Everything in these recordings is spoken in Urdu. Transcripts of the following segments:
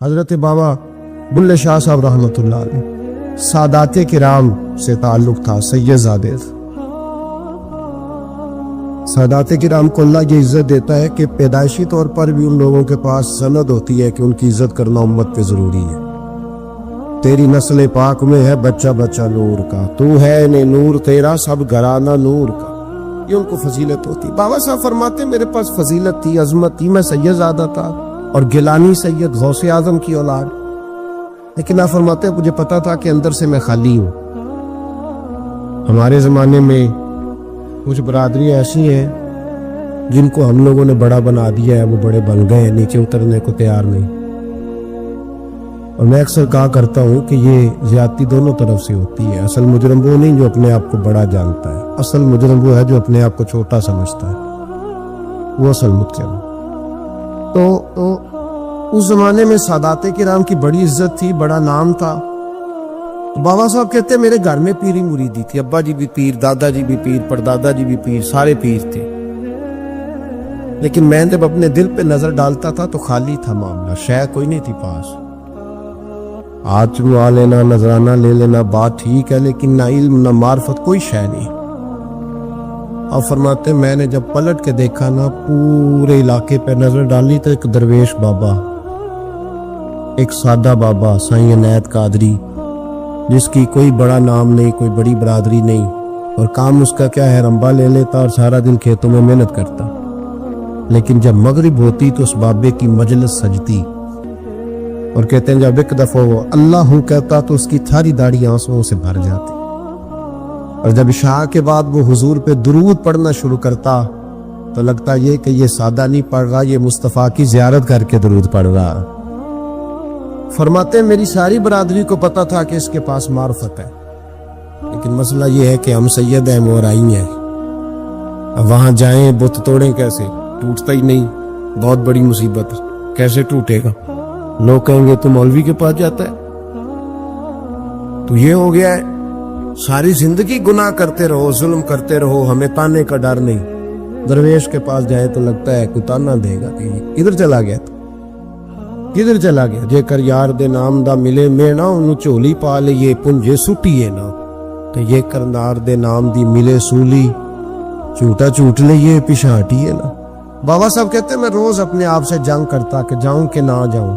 حضرت بابا بلے شاہ صاحب رحمۃ اللہ علیہ سادات کرام سے تعلق تھا، سید زادے تھے۔ سادات کرام کو اللہ یہ عزت دیتا ہے کہ پیدائشی طور پر بھی ان لوگوں کے پاس سند ہوتی ہے کہ ان کی عزت کرنا امت پہ ضروری ہے۔ تیری نسل پاک میں ہے بچہ بچہ نور کا، تو ہے نے نور تیرا سب گھرانہ نور کا، یہ ان کو فضیلت ہوتی۔ بابا صاحب فرماتے میرے پاس فضیلت تھی، عظمت تھی، میں سید زادہ تھا اور گیلانی سید غوث اعظم کی اولاد، لیکن آپ فرماتے مجھے پتا تھا کہ اندر سے میں خالی ہوں۔ ہمارے زمانے میں کچھ برادریاں ایسی ہیں جن کو ہم لوگوں نے بڑا بنا دیا ہے، وہ بڑے بن گئے ہیں، نیچے اترنے کو تیار نہیں۔ اور میں اکثر کہا کرتا ہوں کہ یہ زیادتی دونوں طرف سے ہوتی ہے۔ اصل مجرم وہ نہیں جو اپنے آپ کو بڑا جانتا ہے، اصل مجرم وہ ہے جو اپنے آپ کو چھوٹا سمجھتا ہے، وہ اصل مجرم۔ تو اس زمانے میں سادات کرام کی بڑی عزت تھی، بڑا نام تھا۔ بابا صاحب کہتے ہیں میرے گھر میں پیری مریدی تھی، ابا جی بھی پیر، دادا جی بھی پیر، پردادا جی بھی پیر، سارے پیر تھے، لیکن میں جب اپنے دل پہ نظر ڈالتا تھا تو خالی تھا معاملہ، شے کوئی نہیں تھی پاس۔ ہاتھ چموا لینا، نذرانہ لے لینا بات ٹھیک ہے، لیکن نہ علم نہ معرفت، کوئی شے نہیں۔ اور فرماتے میں نے جب پلٹ کے دیکھا نا، پورے علاقے پہ نظر ڈالی تو ایک درویش بابا، ایک سادہ بابا سائیں عنایت قادری، جس کی کوئی بڑا نام نہیں، کوئی بڑی برادری نہیں، اور کام اس کا کیا ہے، رمبا لے لیتا اور سارا دن کھیتوں میں محنت کرتا، لیکن جب مغرب ہوتی تو اس بابے کی مجلس سجتی، اور کہتے ہیں جب ایک دفعہ وہ اللہ ہوں کہتا تو اس کی ساری داڑھی آنسوؤں سے بھر جاتی، اور جب عشاء کے بعد وہ حضور پہ درود پڑھنا شروع کرتا تو لگتا یہ کہ یہ سادہ نہیں پڑھ رہا، یہ مصطفیٰ کی زیارت کر کے درود پڑھ رہا۔ فرماتے ہیں میری ساری برادری کو پتا تھا کہ اس کے پاس معرفت ہے، لیکن مسئلہ یہ ہے کہ ہم سید ہیں، مہرائی ہیں، اب وہاں جائیں بت توڑیں کیسے، ٹوٹتا ہی نہیں، بہت بڑی مصیبت، کیسے ٹوٹے گا؟ لوگ کہیں گے تو مولوی کے پاس جاتا ہے، تو یہ ہو گیا ہے ساری زندگی گناہ کرتے رہو، ظلم کرتے رہو، ہمیں تانے کا ڈر نہیں۔ درویش کے پاس جائے تو لگتا ہے کوئی تانا دے گا کہ ادھر چلا گیا، تو کدھر چلا گیا؟ جے کر یار دے نام دا ملے میں نہ انہوں چولی پا لے یہ پنجے سٹیے نہ، تو یہ کرنار دے نام دی ملے سولی چوٹا چوٹ لے یہ پچھاٹیے نہ۔ بابا صاحب کہتے ہیں میں روز اپنے آپ سے جنگ کرتا کہ جاؤں کہ نہ جاؤں۔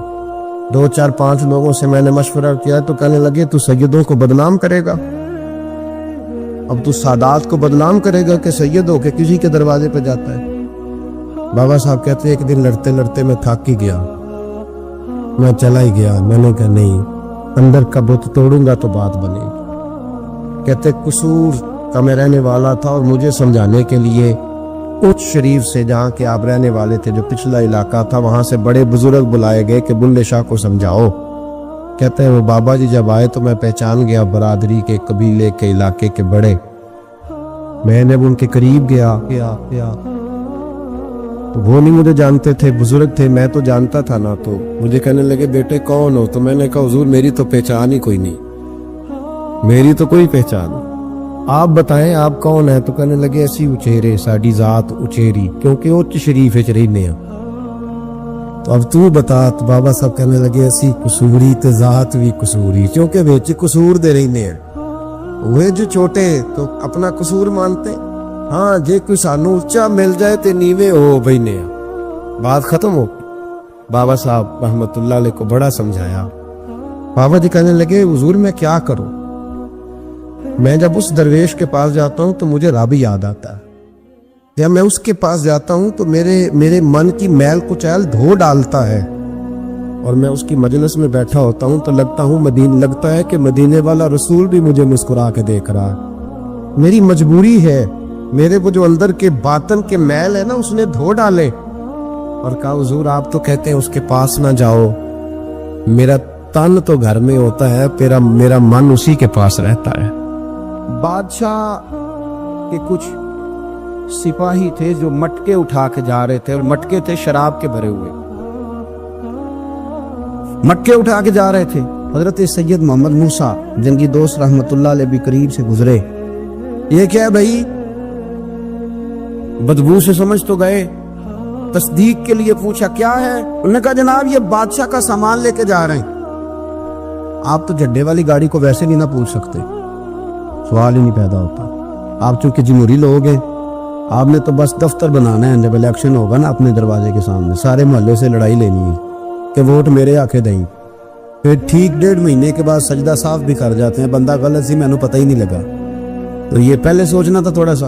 2 4 5 لوگوں سے میں نے مشورہ کیا تو کہنے لگے تو سیدوں کو بدنام کرے گا، اب تو سادات کو بدنام کرے گا کہ سید ہو کے کسی کے دروازے پہ جاتا ہے۔ بابا صاحب کہتے ہیں ایک دن لڑتے لڑتے میں تھک ہی گیا، میں چلا ہی گیا، میں نے کہا نہیں، اندر کا بت توڑوں گا تو بات بنے گی۔ کہتے قصور کا میں رہنے والا تھا اور مجھے سمجھانے کے لیے اچ شریف سے جہاں کے آپ رہنے والے تھے، جو پچھلا علاقہ تھا، وہاں سے بڑے بزرگ بلائے گئے کہ بلے شاہ کو سمجھاؤ۔ کہتے ہیں وہ بابا جی جب آئے تو میں پہچان گیا برادری کے، قبیلے کے، علاقے کے بڑے۔ میں نے ان کے قریب گیا تو وہ نہیں مجھے جانتے تھے، بزرگ تھے، میں تو جانتا تھا نا، تو مجھے کہنے لگے بیٹے کون ہو؟ تو میں نے کہا حضور میری تو پہچان ہی کوئی نہیں، میری تو کوئی پہچان نہیں، آپ بتائیں آپ کون ہیں؟ تو کہنے لگے ایسی اچھیرے ساڑی ذات اچھیری، کیونکہ اچ شریف اچ رہنے ہیں، تو اب تو بتا۔ تو بابا صاحب کہنے لگے ایسی قصوری تے ذات بھی قصوری، کیونکہ ویچ قصور دے رہنے ہیں، وہ جو چھوٹے تو اپنا قصور مانتے، ہاں جے کوئی سانو اچھا مل جائے تے نیوے ہو بھینے ہیں، بات ختم ہو۔ بابا صاحب رحمت اللہ علیہ کو بڑا سمجھایا۔ بابا جی کہنے لگے حضور میں کیا کروں؟ میں جب اس درویش کے پاس جاتا ہوں تو مجھے رب یاد آتا ہے، یا میں اس کے پاس جاتا ہوں تو میرے من کی میل کچیل دھو ڈالتا ہے، اور میں اس کی مجلس میں بیٹھا ہوتا ہوں تو لگتا ہے کہ مدینے والا رسول بھی مجھے مسکرا کے دیکھ رہا ہے۔ میری مجبوری ہے، میرے وہ جو اندر کے باطن کے میل ہے نا اس نے دھو ڈالے، اور کہا حضور آپ تو کہتے ہیں اس کے پاس نہ جاؤ، میرا تن تو گھر میں ہوتا ہے، میرا من اسی کے پاس رہتا ہے۔ بادشاہ کے کچھ سپاہی تھے جو مٹکے اٹھا کے جا رہے تھے، اور مٹکے تھے شراب کے بھرے ہوئے، مٹکے اٹھا کے جا رہے تھے۔ حضرت سید محمد موسیٰ جنگی دوست رحمت اللہ علیہ بھی قریب سے گزرے۔ یہ کیا ہے بھائی؟ بدبو سے سمجھ تو گئے، تصدیق کے لیے پوچھا کیا ہے؟ انہوں نے کہا جناب یہ بادشاہ کا سامان لے کے جا رہے ہیں۔ آپ تو جڈے والی گاڑی کو ویسے نہیں نہ پوچھ سکتے، سوال ہی نہیں پیدا ہوتا۔ آپ چونکہ جمہوری لوگ ہیں، آپ نے تو بس دفتر بنانا ہے، جب الیکشن ہوگا نا اپنے دروازے کے سامنے سارے محلے سے لڑائی لینی ہے کہ ووٹ میرے آکے دیں، پھر ٹھیک 1.5 مہینے کے بعد سجدہ صاف بھی کر جاتے ہیں، بندہ غلط سی میں نے پتہ ہی نہیں لگا۔ تو یہ پہلے سوچنا تھا تھوڑا سا،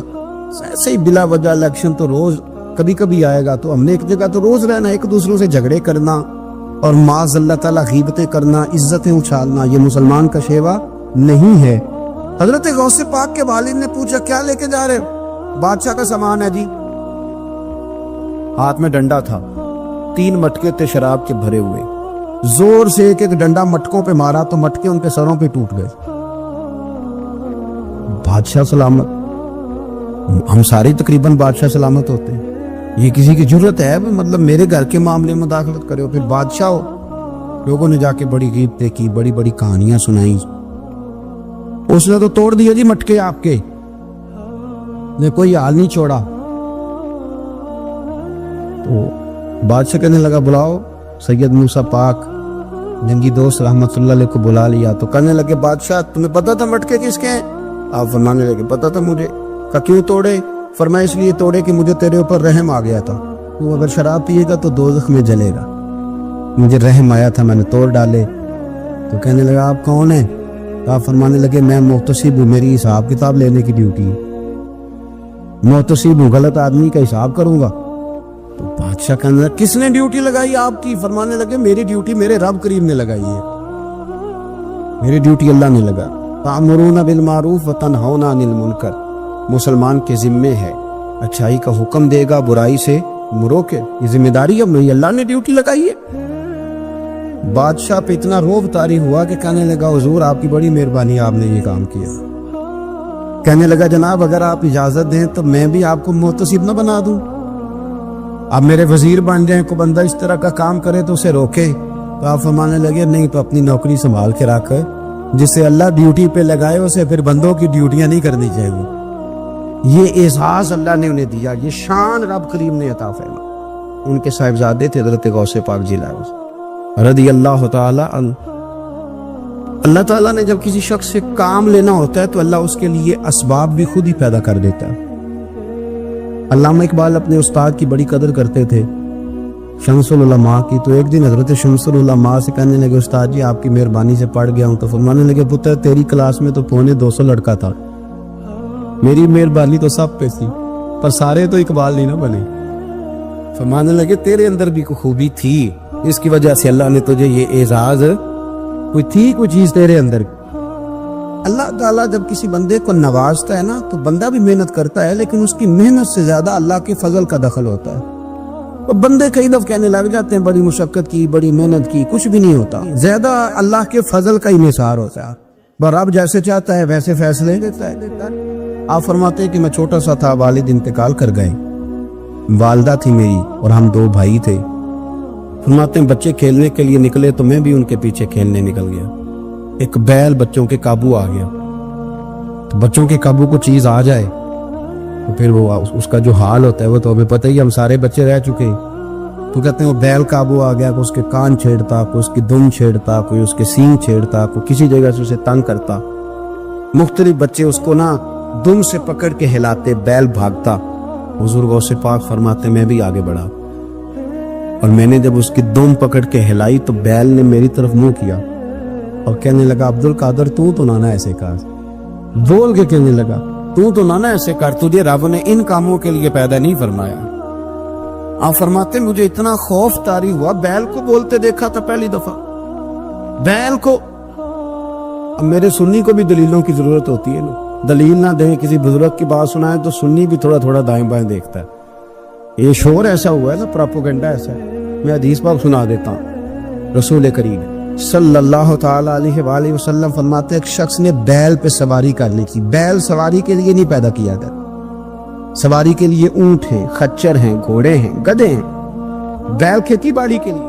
ایسے ہی بلا وجہ الیکشن تو روز کبھی کبھی آئے گا، تو ہم نے ایک جگہ تو روز رہنا، ایک دوسروں سے جھگڑے کرنا اور معاذ اللہ تعالیٰ غیبتیں کرنا، عزتیں اچھالنا، یہ مسلمان کا شیوا نہیں ہے۔ حضرت غوث پاک کے والد نے پوچھا کیا لے کے جا رہے ہو؟ بادشاہ کا سامان ہے جی۔ ہاتھ میں ڈنڈا تھا، 3 مٹکے تھے شراب کے بھرے ہوئے، زور سے ایک ایک ڈنڈا مٹکوں پہ مارا تو مٹکے ان کے سروں پہ ٹوٹ گئے۔ بادشاہ سلامت، ہم سارے تقریباً بادشاہ سلامت ہوتے ہیں، یہ کسی کی جرت ہے مطلب میرے گھر کے معاملے میں مداخلت کرے ہو، پھر بادشاہ ہو؟ لوگوں نے جا کے بڑی غیبتیں کی، بڑی بڑی کہانیاں سنائی۔ اس نے تو توڑ دیا جی مٹکے آپ کے، نے کوئی حال نہیں چھوڑا۔ تو بادشاہ کہنے لگا بلاؤ سید موسیٰ پاک، جنگی دوست رحمت اللہ علیہ کو بلا لیا۔ تو کہنے لگے بادشاہ تمہیں پتا تھا مٹکے کس کے ہیں؟ آپ فرمانے لگے پتا تھا مجھے۔ کہا کیوں توڑے؟ فرمایا اس لیے توڑے کہ مجھے تیرے اوپر رحم آ گیا تھا، تو اگر شراب پیے گا تو دوزخ میں جلے گا، مجھے رحم آیا تھا میں نے توڑ ڈالے۔ تو کہنے لگا آپ کون ہیں؟ آپ فرمانے لگے میں محتسب ہوں، میری حساب کتاب لینے کی ڈیوٹی ہے، محتسب ہوں، غلط آدمی کا حساب کروں گا۔ تو بادشاہ کہنے لگا کس نے ڈیوٹی لگائی آپ کی؟ فرمانے لگے میری ڈیوٹی میرے رب کریم نے لگائی ہے، میری ڈیوٹی اللہ نے لگا۔ تأمرون بالمعروف وتنہون عن المنکر، مسلمان کے ذمے ہے اچھائی کا حکم دے گا، برائی سے روکے، یہ ذمہ داری اب اللہ نے ڈیوٹی لگائی ہے۔ بادشاہ پہ اتنا روب طاری ہوا کہ کہنے لگا حضور آپ کی بڑی مہربانی، آپ نے یہ کام کیا۔ کہنے لگا جناب اگر آپ اجازت دیں تو میں بھی آپ کو محتسب نہ بنا دوں، آپ میرے وزیر بن جائیں، کو بندہ اس طرح کا کام کرے تو اسے روکے۔ تو آپ فرمانے لگے نہیں تو اپنی نوکری سنبھال کے رکھ، جسے اللہ ڈیوٹی پہ لگائے اسے پھر بندوں کی ڈیوٹیاں نہیں کرنی چاہیے۔ یہ اعزاز اللہ نے انہیں دیا، یہ شان رب کریم نے عطا فرمائی۔ ان کے صاحبزادے تھے حضرت غوث پاک جیلانی رضی اللہ تعالی عنہ۔ اللہ تعالیٰ نے جب کسی شخص سے کام لینا ہوتا ہے تو اللہ اس کے لیے اسباب بھی خود ہی پیدا کر دیتا ہے۔ علامہ اقبال اپنے استاد کی بڑی قدر کرتے تھے، شمس العلماء کی۔ تو ایک دن حضرت شمس العلماء سے کہنے لگے استاد جی آپ کی مہربانی سے پڑھ گیا ہوں۔ تو فرمانے لگے پتر تیری کلاس میں تو 250 لڑکا تھا، میری مہربانی تو سب پہ تھی، پر سارے تو اقبال نہیں نہ بنے۔ فرمانے لگے تیرے اندر بھی کوئی خوبی تھی، اس کی وجہ سے اللہ نے تجھے یہ اعزاز، کوئی تھی کوئی چیز تیرے اندر۔ اللہ تعالیٰ جب کسی بندے کو نوازتا ہے نا تو بندہ بھی محنت کرتا ہے، لیکن اس کی محنت سے زیادہ اللہ کے فضل کا دخل ہوتا ہے۔ اور بندے کئی دفعہ کہنے لگ جاتے ہیں بڑی مشقت کی، بڑی محنت کی، کچھ بھی نہیں ہوتا، زیادہ اللہ کے فضل کا انحصار ہوتا ہے۔ رب جیسے چاہتا ہے ویسے فیصلے دیتا ہے۔ آپ فرماتے ہیں کہ میں چھوٹا سا تھا، والد انتقال کر گئے، والدہ تھی میری اور ہم 2 بھائی تھے۔ فرماتے ہیں بچے کھیلنے کے لیے نکلے تو میں بھی ان کے پیچھے کھیلنے نکل گیا۔ ایک بیل بچوں کے قابو آ گیا، تو بچوں کے قابو کو چیز آ جائے تو پھر وہ اس کا جو حال ہوتا ہے وہ تو ہمیں پتہ ہی، ہم سارے بچے رہ چکے ہیں۔ تو کہتے ہیں وہ بیل قابو آ گیا، کوئی اس کے کان چھیڑتا، کوئی اس کی دم چھیڑتا، کوئی اس کے سینگ چھیڑتا، کوئی کسی جگہ سے اسے تنگ کرتا۔ مختلف بچے اس کو نا دم سے پکڑ کے ہلاتے، بیل بھاگتا۔ حضور غوث پاک فرماتے میں بھی آگے بڑھا اور میں نے جب اس کی دم پکڑ کے ہلائی تو بیل نے میری طرف منہ کیا اور کہنے لگا عبد القادر تو نہ ایسے کر، بول کے کہنے لگا تو نہ ایسے کر، تجھے رب نے ان کاموں کے لیے پیدا نہیں فرمایا۔ آپ فرماتے مجھے اتنا خوف طاری ہوا، بیل کو بولتے دیکھا تھا پہلی دفعہ، بیل کو۔ اب میرے سنی کو بھی دلیلوں کی ضرورت ہوتی ہے نا، دلیل نہ دیں، کسی بزرگ کی بات سنائیں تو سنی بھی تھوڑا تھوڑا دائیں بائیں دیکھتا ہے۔ یہ شور ایسا ہوا ہے نا، پراپوگنڈا ایسا ہے۔ میں حدیث پاک سنا دیتا ہوں، رسول کریم صلی اللہ تعالی علیہ وآلہ وسلم فرماتے ایک شخص نے بیل پہ سواری کرنے کی۔ بیل سواری کے لیے نہیں پیدا کیا گیا، سواری کے لیے اونٹ ہیں، خچر ہیں، گھوڑے ہیں، گدھے ہیں۔ بیل کھیتی باڑی کے لیے،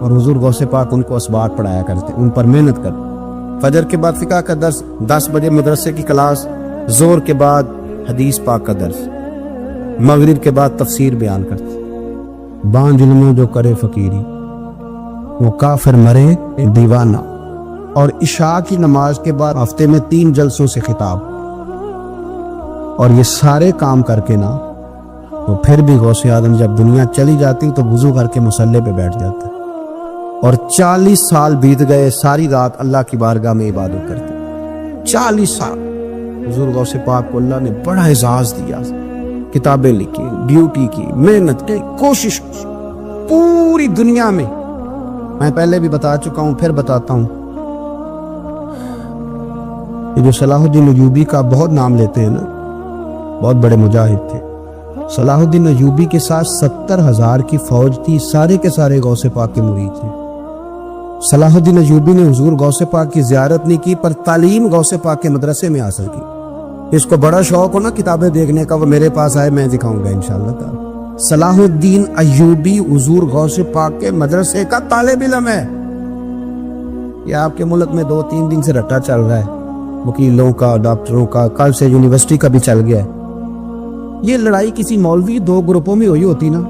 اور حضور غوث پاک ان کو اسباق پڑھایا کرتے، ان پر محنت کرتے۔ فجر کے بعد فقہ کا درس، 10 بجے مدرسے کی کلاس، زور کے بعد حدیث پاک کا درس، مغرب کے بعد تفسیر بیان کرتے۔ بان ظلموں جو کرے فقیری، وہ کافر مرے دیوانہ۔ اور عشاء کی نماز کے بعد ہفتے میں 3 جلسوں سے خطاب، اور یہ سارے کام کر کے نا تو پھر بھی غوث اعظم جب دنیا چلی جاتی تو وضو کر کے مصلی پہ بیٹھ جاتا، اور 40 سال بیت گئے، ساری رات اللہ کی بارگاہ میں عبادت کرتے۔ 40 سال حضور غوث پاک کو اللہ نے بڑا اعزاز دیا، کتابیں لکھی، ڈیوٹی کی، محنت کی، کوشش کی پوری دنیا میں۔ میں پہلے بھی بتا چکا ہوں، پھر بتاتا ہوں، یہ جو صلاح الدین ایوبی کا بہت نام لیتے ہیں نا، بہت بڑے مجاہد تھے۔ صلاح الدین ایوبی کے ساتھ 70,000 کی فوج تھی، سارے کے سارے غوث پاک کے مرید تھے۔ صلاح الدین ایوبی نے حضور غوث پاک کی زیارت نہیں کی، پر تعلیم غوث پاک کے مدرسے میں حاصل کی۔ اس کو بڑا شوق ہو نا کتابیں دیکھنے کا، وہ میرے پاس آئے، میں دکھاؤں گا انشاءاللہ تعالی۔ صلاح الدین ایوبی حضور غوث پاک کے مدرسے کا طالب علم ہے۔ یہ آپ کے ملک میں 2-3 دن سے رٹا چل رہا ہے، وکیلوں کا، ڈاکٹروں کا، کل سے یونیورسٹی کا بھی چل گیا ہے۔ یہ لڑائی کسی مولوی 2 گروپوں میں ہوئی ہوتی نا،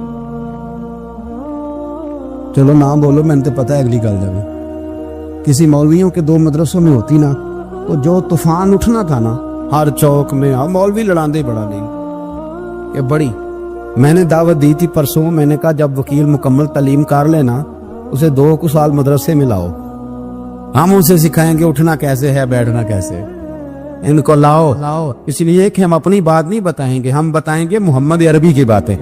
چلو نام بولو، میں نے تو پتہ ہے اگلی گل جائے، کسی مولویوں کے 2 مدرسوں میں ہوتی نا تو جو طوفان اٹھنا تھا نا ہر چوک میں، مولوی لڑاندے بڑا نہیں کہ بڑی۔ میں نے دعوت دی تھی پرسوں، میں نے کہا جب وکیل مکمل تعلیم کر لینا اسے 2 سال مدرسے میں لاؤ، ہم اسے سکھائیں گے اٹھنا کیسے ہے، بیٹھنا کیسے ہے، ان کو لاؤ۔ اس لیے کہ ہم اپنی بات نہیں بتائیں گے، ہم بتائیں گے محمد عربی کی باتیں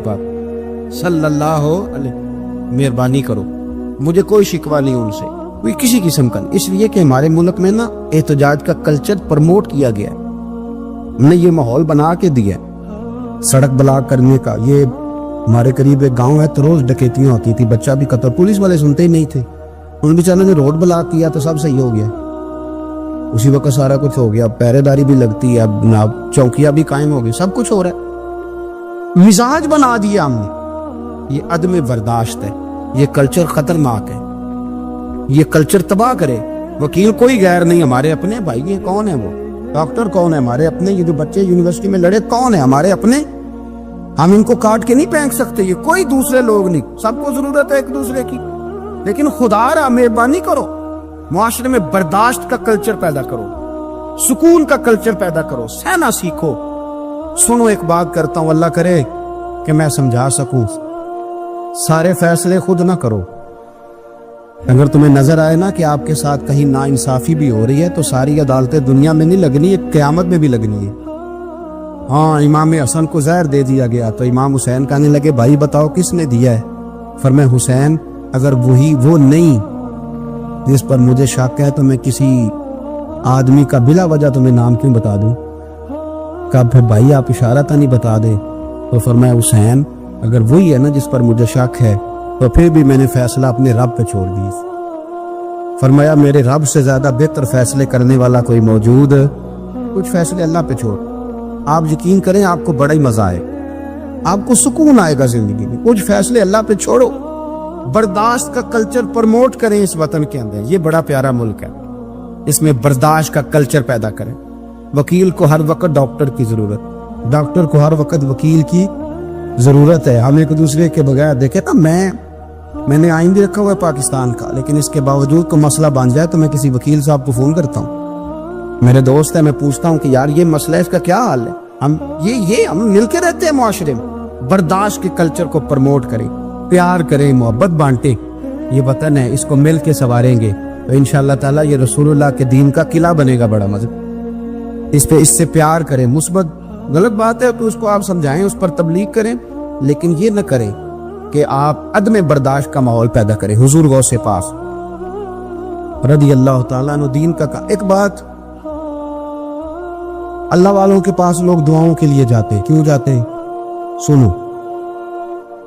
صلی اللہ علیہ۔ مہربانی کرو، مجھے کوئی شکوہ نہیں ان سے، کوئی کسی قسم کا نہیں، اس لیے کہ ہمارے ملک میں نا احتجاج کا کلچر پروموٹ کیا گیا ہے، ہم نے یہ ماحول بنا کے دیا ہے سڑک بلاک کرنے کا۔ یہ ہمارے قریب ایک گاؤں ہے تو روز ڈکیتیاں ہوتی تھی، بچہ بھی قتل، پولیس والے سنتے ہی نہیں تھے، ان بیچاروں نے روڈ بلاک کیا تو سب صحیح ہو گیا، اسی وقت سارا کچھ ہو گیا، اب پہرے داری بھی لگتی ہے، اب چوکیاں بھی قائم ہو گئی، سب کچھ ہو رہا ہے۔ مزاج بنا دیا ہم نے، یہ عدم برداشت ہے، یہ کلچر خطرناک ہے، یہ کلچر تباہ کرے۔ وکیل کوئی غیر نہیں، ہمارے اپنے بھائی ہیں، کون ہے وہ؟ ڈاکٹر کون ہے؟ ہمارے اپنے۔ یہ جو بچے یونیورسٹی میں لڑے کون ہے؟ ہمارے اپنے۔ ہم ان کو کاٹ کے نہیں پھینک سکتے، یہ کوئی دوسرے لوگ نہیں، سب کو ضرورت ہے ایک دوسرے کی، لیکن خدا را مہربانی کرو، معاشرے میں برداشت کا کلچر پیدا کرو، سکون کا کلچر پیدا کرو، سہنا سیکھو۔ سنو ایک بات کرتا ہوں، اللہ کرے کہ میں سمجھا سکوں، سارے فیصلے خود نہ کرو۔ اگر تمہیں نظر آئے نا کہ آپ کے ساتھ کہیں ناانصافی بھی ہو رہی ہے تو ساری عدالتیں دنیا میں نہیں لگنی، ایک قیامت میں بھی لگنی ہے۔ ہاں، امام حسن کو زہر دے دیا گیا تو امام حسین کہنے لگے بھائی بتاؤ کس نے دیا ہے؟ فرمایا حسین اگر وہی وہ نہیں جس پر مجھے شک ہے تو میں کسی آدمی کا بلا وجہ تمہیں نام کیوں بتا دوں؟ کہا پھر بھائی آپ اشارہ تھا نہیں بتا دے، تو فرمایا حسین اگر وہی ہے نا جس پر مجھے شک ہے تو پھر بھی میں نے فیصلہ اپنے رب پہ چھوڑ دی۔ فرمایا میرے رب سے زیادہ بہتر فیصلے کرنے والا کوئی موجود؟ کچھ فیصلے اللہ پہ چھوڑ، آپ یقین کریں آپ کو بڑا ہی مزہ آئے، آپ کو سکون آئے گا زندگی میں۔ کچھ فیصلے اللہ پہ چھوڑو، برداشت کا کلچر پروموٹ کریں اس وطن کے اندر، یہ بڑا پیارا ملک ہے، اس میں برداشت کا کلچر پیدا کریں۔ وکیل کو ہر وقت ڈاکٹر کی ضرورت، ڈاکٹر کو ہر وقت وکیل کی ضرورت ہے۔ ہم ایک دوسرے کے بغیر دیکھیں نا، میں نے آئین بھی رکھا ہوا ہے پاکستان کا، لیکن اس کے باوجود کوئی مسئلہ بن جائے تو میں کسی وکیل صاحب کو فون کرتا ہوں، میرے دوست ہے، میں پوچھتا ہوں کہ یار یہ مسئلہ ہے، اس کا کیا حال ہے؟ ہم مل کے رہتے ہیں معاشرے میں۔ برداشت کے کلچر کو پروموٹ کریں، پیار کریں، محبت بانٹیں، یہ وطن ہے، اس کو مل کے سنواریں گے تو انشاءاللہ تعالیٰ یہ رسول اللہ کے دین کا قلعہ بنے گا بڑا مضبوط۔ اس سے پیار کریں، مثبت غلط بات ہے تو اس کو آپ سمجھائیں، اس پر تبلیغ کریں، لیکن یہ نہ کریں کہ آپ عدم برداشت کا ماحول پیدا کریں۔ حضور غوث پاک رضی اللہ تعالیٰ عنہ دین کا ایک بات، اللہ والوں کے پاس لوگ دعاؤں کے لیے جاتے ہیں، کیوں جاتے ہیں؟ سنو،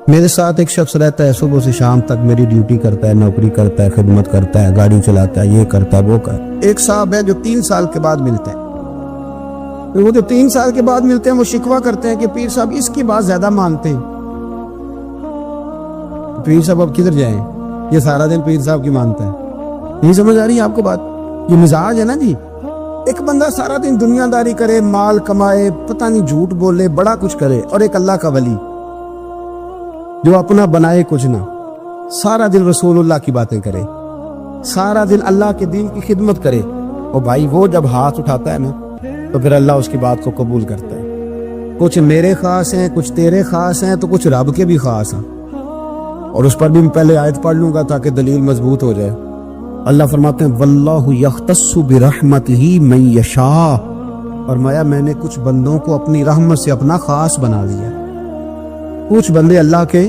میرے ساتھ ایک شخص رہتا ہے، صبح سے شام تک میری ڈیوٹی کرتا ہے، نوکری کرتا ہے، خدمت کرتا ہے، گاڑی چلاتا ہے، یہ کرتا ہے وہ کرتا ہے۔ ایک صاحب ہے جو 3 سال کے بعد ملتے ہیں، وہ جو 3 سال کے بعد ملتے ہیں وہ شکوہ کرتے ہیں کہ پیر صاحب اس کی بات زیادہ مانتے ہیں۔ پیر صاحب اب کدھر جائیں؟ یہ سارا دن پیر صاحب کی مانتا ہے. نہیں سمجھ آ رہی ہے آپ کو بات؟ یہ مزاج ہے نا جی. ایک بندہ سارا دن دنیا داری کرے، مال کمائے، پتہ نہیں جھوٹ بولے، بڑا کچھ کرے، اور ایک اللہ کا ولی جو اپنا بنائے کچھ نہ، سارا دن رسول اللہ کی باتیں کرے، سارا دن اللہ کے دین کی خدمت کرے. اور بھائی وہ جب ہاتھ اٹھاتا ہے نا تو پھر اللہ اس کی بات کو قبول کرتا ہے. کچھ میرے خاص ہیں، کچھ تیرے خاص ہیں، تو کچھ رب کے بھی خاص ہیں. اور اس پر بھی میں پہلے آیت پڑھ لوں گا تاکہ دلیل مضبوط ہو جائے. اللہ فرماتے ہیں واللہ یختص برحمتہ من یشاء، فرمایا میں نے کچھ بندوں کو اپنی رحمت سے اپنا خاص بنا لیا. کچھ بندے اللہ کے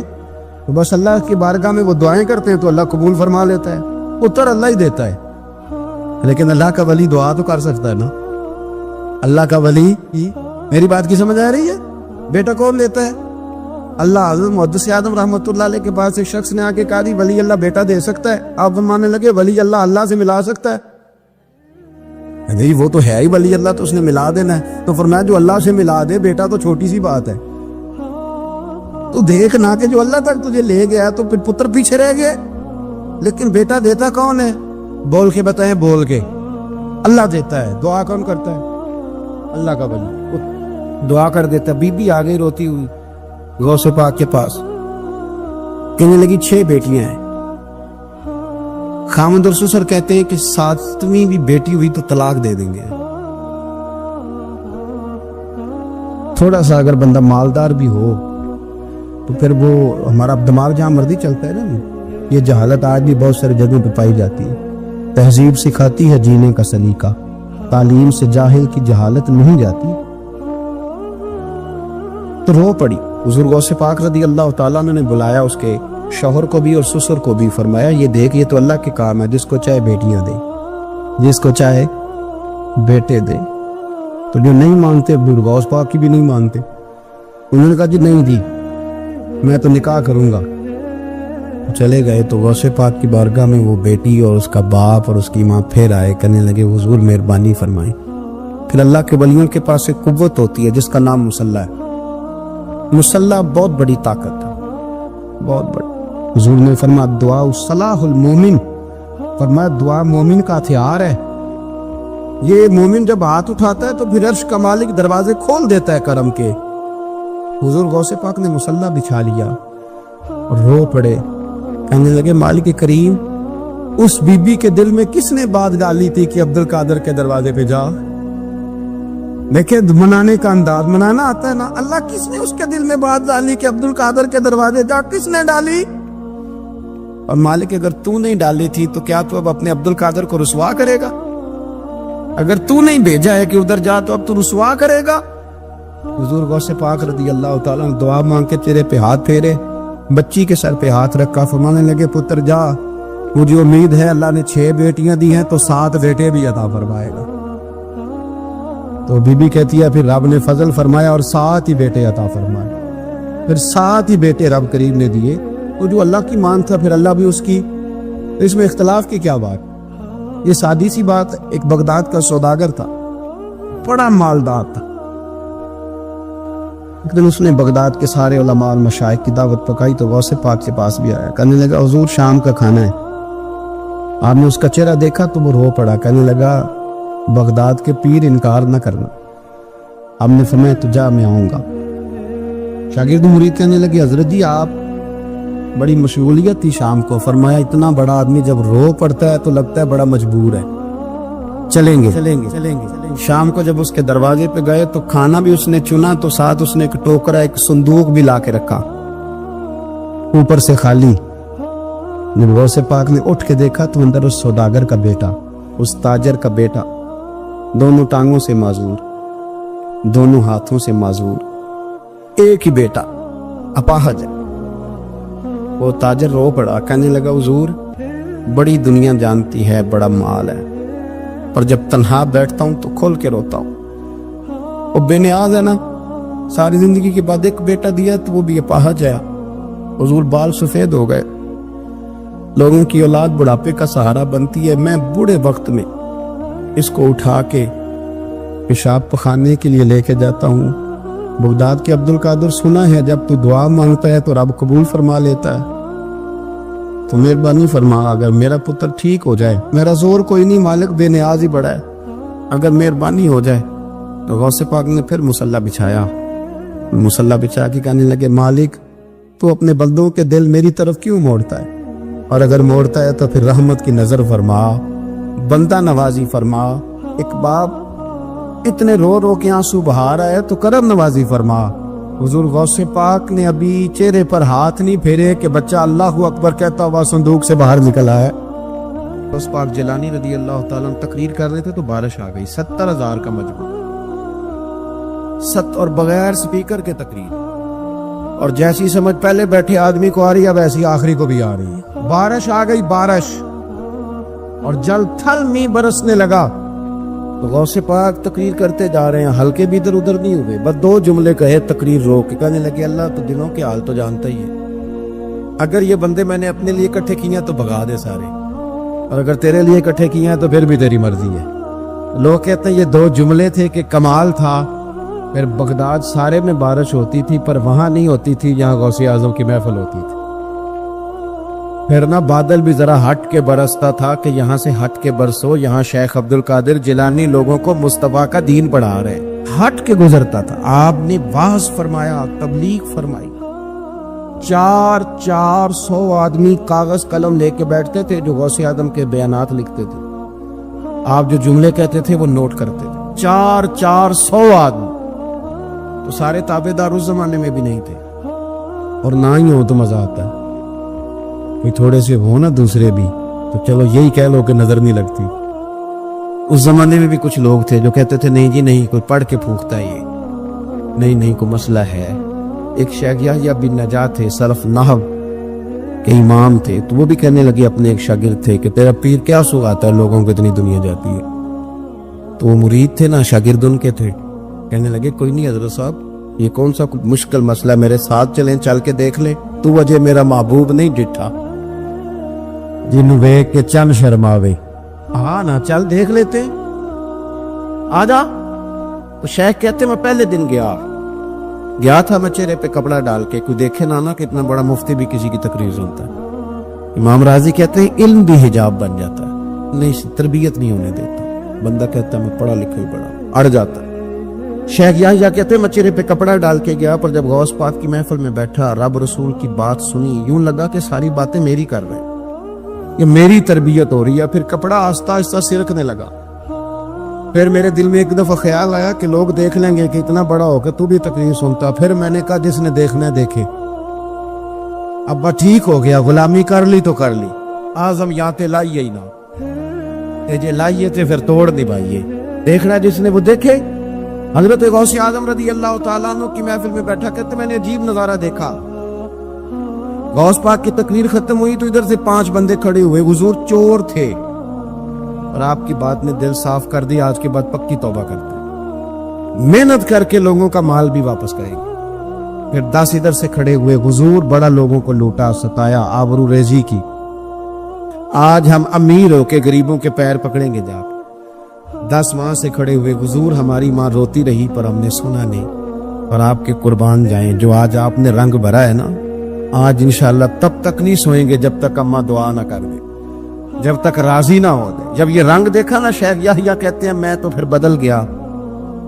تو بس اللہ کی بارگاہ میں وہ دعائیں کرتے ہیں تو اللہ قبول فرما لیتا ہے، اتر اللہ ہی دیتا ہے. لیکن اللہ کا ولی دعا تو کر سکتا ہے نا. اللہ کا ولی میری بات کی سمجھ آ رہی ہے؟ بیٹا کون دیتا ہے؟ اللہ. حضرت محدث اعظم رحمۃ اللہ علیہ کے پاس ایک شخص نے آ کے کہا دی ولی اللہ بیٹا دے سکتا ہے. آپ ماننے لگے ولی اللہ اللہ سے ملا سکتا ہے؟ نہیں وہ تو ہے ہی ولی اللہ، تو اس نے ملا دینا ہے. تو فرمایا جو اللہ سے ملا دے بیٹا تو چھوٹی سی بات ہے. تو دیکھ نہ کہ جو اللہ تک تجھے لے گیا تو پھر پتر پیچھے رہ گئے. لیکن بیٹا دیتا کون ہے؟ بول کے بتائیں. بول کے اللہ دیتا ہے. دعا کون کرتا ہے؟ اللہ کا ولی دعا کر دیتا. بی بی آ گئی روتی ہوئی غوث پاک کے پاس، کہنے لگی 6 بیٹیاں ہیں. خامد اور سسر کہتے ہیں کہ 7ویں بھی بیٹی ہوئی تو طلاق دے دیں گے. تھوڑا سا اگر بندہ مالدار بھی ہو تو پھر وہ ہمارا دماغ جہاں مرضی چلتا ہے نا. یہ جہالت آج بھی بہت ساری جگہوں پہ پائی جاتی ہے. تہذیب سکھاتی ہے جینے کا سلیقہ، تعلیم سے جاہل کی جہالت نہیں جاتی. تو رو پڑی. حضور غوث پاک رضی اللہ تعالیٰ نے بلایا اس کے شوہر کو بھی اور سسر کو بھی. فرمایا یہ دیکھ یہ تو اللہ کے کام ہے، جس کو چاہے بیٹیاں دے، جس کو چاہے بیٹے دے. تو جو نہیں مانتے غوث پاک کی بھی نہیں مانتے. انہوں نے کہا جی نہیں جی میں تو نکاح کروں گا. چلے گئے تو غوث پاک کی بارگاہ میں وہ بیٹی اور اس کا باپ اور اس کی ماں پھر آئے، کہنے لگے حضور مہربانی فرمائیں. پھر اللہ کے ولیوں کے پاس ایک قوت ہوتی ہے جس کا نام مسلح ہے. مسلح بہت بڑی طاقت ہے، بہت بڑی. حضور نے فرمایا دعا صلاح المومن، فرمایا دعا مومن کا ہتھیار ہے. یہ مومن جب ہاتھ اٹھاتا ہے تو پھر عرش کا مالک دروازے کھول دیتا ہے کرم کے. حضور غوث پاک نے مسلح بچھا لیا اور رو پڑے، کہنے لگے مالک کریم اس بی بی کے دل میں کس نے بات ڈالی تھی کہ عبد القادر کے دروازے پہ جا. دیکھیں منانے کا انداز، منانا آتا ہے نا. اللہ کس نے اس کے دل میں بات ڈالی کہ عبد القادر کے دروازے جا؟ کس نے ڈالی؟ اور مالک اگر تو نہیں ڈالی تھی تو کیا تو اب اپنے عبد القادر کو رسوا کرے گا؟ اگر تو نہیں بھیجا ہے کہ ادھر جا تو اب تو رسوا کرے گا. حضور غوث پاک رضی اللہ تعالیٰ نے دعا مانگ کے چہرے پہ ہاتھ پھیرے، بچی کے سر پہ ہاتھ رکھا، فرمانے لگے پتر جا، مجھے امید ہے اللہ نے 6 بیٹیاں دی ہیں تو 7 بیٹے بھی عطا فرمائے گا. تو بی بی کہتی ہے پھر رب نے فضل فرمایا اور 7 ہی بیٹے عطا فرمائے. پھر 7 ہی بیٹے رب کریم نے دیے. تو جو اللہ کی مان تھا پھر اللہ بھی اس کی. اس میں اختلاف کی کیا بات؟ یہ سادی سی بات. ایک بغداد کا سوداگر تھا، بڑا مالدار تھا. ایک دن اس نے بغداد کے سارے علماء اور مشائخ کی دعوت پکائی تو غوث پاک کے پاس بھی آیا، کہنے لگا حضور شام کا کھانا ہے. آپ نے اس کا چہرہ دیکھا تو وہ رو پڑا، کہنے لگا بغداد کے پیر انکار نہ کرنا. آپ نے فرمایا تو جا میں آؤں گا. شاگرد مرید کہنے لگے حضرت جی آپ بڑی مشغولیت تھی شام کو. فرمایا اتنا بڑا آدمی جب رو پڑتا ہے تو لگتا ہے بڑا مجبور ہے، چلیں گے. شام کو جب اس کے دروازے پہ گئے تو کھانا بھی اس نے چنا تو ساتھ اس نے ایک ٹوکرا ایک صندوق بھی لا کے رکھا، اوپر سے خالی. جب غوث پاک نے اٹھ کے دیکھا تو اندر اس سوداگر کا بیٹا، اس تاجر کا بیٹا، دونوں ٹانگوں سے معذور، دونوں ہاتھوں سے معذور، ایک ہی بیٹا اپاہج ہے. وہ تاجر رو پڑا، کہنے لگا حضور بڑی دنیا جانتی ہے بڑا مال ہے، پر جب تنہا بیٹھتا ہوں تو کھول کے روتا ہوں. وہ بے نیاز ہے نا، ساری زندگی کے بعد ایک بیٹا دیا تو وہ بھی اپاہج ہے. حضور بال سفید ہو گئے. لوگوں کی اولاد بڑھاپے کا سہارا بنتی ہے. میں بوڑھے وقت میں اس کو اٹھا کے پیشاب پخانے کے لیے لے کے جاتا ہوں. بغداد کے عبد القادر سنا ہے جب تو دعا مانگتا ہے تو رب قبول فرما لیتا ہے. تو مہربانی فرما اگر میرا پتر ٹھیک ہو جائے, میرا زور کوئی نہیں, مالک بے نیاز ہی بڑا ہے, اگر مہربانی ہو جائے. تو غوث پاک نے پھر مصلی بچھایا, مصلی بچھا کے کہنے لگے مالک تو اپنے بندوں کے دل میری طرف کیوں موڑتا ہے, اور اگر موڑتا ہے تو پھر رحمت کی نظر فرما, بندہ نوازی فرما. ایک باپ اتنے رو رو کے آنسو بہا رہا ہے تو کرم نوازی فرما. حضور غوث پاک نے ابھی چہرے پر ہاتھ نہیں پھیرے کہ بچہ اللہ اکبر کہتا ہوا صندوق سے باہر نکل آیا. غوث پاک جیلانی رضی اللہ تعالیٰ عنہ تقریر کر رہے تھے تو بارش آ گئی. 70,000 کا مجمع, اور بغیر سپیکر کے تقریر, اور جیسی سمجھ پہلے بیٹھے آدمی کو آ رہی ہے ویسی آخری کو بھی آ رہی ہے. بارش آ گئی, بارش, اور جل تھل می برسنے لگا. تو غوث پاک تقریر کرتے جا رہے ہیں, ہلکے بھی ادھر ادھر نہیں ہوئے, بس 2 جملے کہے تقریر روک کے, کہنے لگے اللہ تو دلوں کے حال تو جانتا ہی ہے, اگر یہ بندے میں نے اپنے لیے اکٹھے کیے ہیں تو بھگا دے سارے, اور اگر تیرے لیے اکٹھے کیے ہیں تو پھر بھی تیری مرضی ہے. لوگ کہتے ہیں یہ 2 جملے تھے کہ کمال تھا. پھر بغداد سارے میں بارش ہوتی تھی پر وہاں نہیں ہوتی تھی جہاں غوث اعظم کی محفل ہوتی تھی. پھر نہ بادل بھی ذرا ہٹ کے برستا تھا کہ یہاں سے ہٹ کے برسو, یہاں شیخ عبد القادر جیلانی لوگوں کو مصطفیٰ کا دین پڑھا رہے, ہٹ کے گزرتا تھا. آپ نے واعظ فرمایا, تبلیغ فرمائی. 400 آدمی کاغذ قلم لے کے بیٹھتے تھے جو غوث اعظم کے بیانات لکھتے تھے. آپ جو جملے کہتے تھے وہ نوٹ کرتے تھے. 400 آدمی, تو سارے تابعدار اس زمانے میں بھی نہیں تھے, اور نہ ہی ہو تو مزہ آتا ہے. کوئی تھوڑے سے ہو نا دوسرے بھی تو چلو یہی کہہ لو کہ نظر نہیں لگتی. اس زمانے میں بھی کچھ لوگ تھے جو کہتے تھے نہیں جی نہیں, کوئی پڑھ کے پھونکتا ہے, یہ نہیں کوئی مسئلہ ہے. ایک شیخ یحییٰ بن نجار تھے, سلف نحو کے امام تھے, تو وہ بھی کہنے لگے اپنے ایک شاگرد تھے کہ تیرا پیر کیا سگاتا ہے لوگوں کو اتنی دنیا جاتی ہے. تو وہ مرید تھے نا, شاگرد ان کے تھے. کہنے لگے کوئی نہیں حضرت صاحب یہ کون سا مشکل مسئلہ, میرے ساتھ چلیں, چل کے دیکھ لیں. تو وجہ میرا محبوب نہیں ڈٹھا جنوں ویکھ کے چند شرماوے. ہاں نا چل دیکھ لیتے, آ جا. تو شیخ کہتے میں پہلے دن گیا تھا میں چہرے پہ کپڑا ڈال کے, کوئی دیکھے نہ کہ اتنا بڑا مفتی بھی کسی کی تقریر سنتا ہے. امام راضی کہتے ہیں علم بھی حجاب بن جاتا ہے, نہیں تربیت نہیں ہونے دیتا. بندہ کہتا ہے میں پڑھا لکھا ہی بڑا, اڑ جاتا ہے. شیخ یحییٰ کہتے ہیں میں چہرے پہ کپڑا ڈال کے گیا, پر جب غوث پاک کی محفل میں بیٹھا, رب رسول کی بات سنی, یوں لگا کہ ساری باتیں میری کر رہے ہیں, یہ میری تربیت ہو رہی ہے. پھر کپڑا آہستہ آہستہ سرکنے لگا. پھر میرے دل میں ایک دفعہ خیال آیا کہ لوگ دیکھ لیں گے کہ اتنا بڑا ہو کہ تو بھی تقریر سنتا. پھر میں نے کہا جس نے دیکھنا ہے دیکھے. ابا ٹھیک ہو گیا, غلامی کر لی تو کر لی, آزم یا تے لائیے ہی نہ, جے لائیے تے پھر توڑ نبھائیے. دیکھنا جس نے وہ دیکھے. حضرت غوث اعظم رضی اللہ تعالیٰ عنہ کی محفل میں بیٹھا, کہتے میں نے عجیب نظارہ دیکھا. غوث پاک کی تقریر ختم ہوئی تو ادھر سے 5 بندے کھڑے ہوئے, حضور چور تھے, اور آپ کی بات نے دل صاف کر دی, آج کے بعد پکی توبہ کرتے, محنت کر کے لوگوں کا مال بھی واپس کریں گے. پھر 10 ادھر سے کھڑے ہوئے, حضور بڑا لوگوں کو لوٹا, ستایا, آبرو ریزی کی, آج ہم امیر ہو کے غریبوں کے پیر پکڑیں گے جا کے. 10 وہاں سے کھڑے ہوئے, حضور ہماری ماں روتی رہی پر ہم نے سنا نہیں, اور آپ کے قربان جائیں جو آج آپ نے رنگ بھرا ہے نا, آج انشاءاللہ تب تک نہیں سوئیں گے جب تک اماں دعا نہ کر دے, جب تک راضی نہ ہو دے. جب یہ رنگ دیکھا نا, شیخ یحییٰ کہتے ہیں میں تو پھر بدل گیا.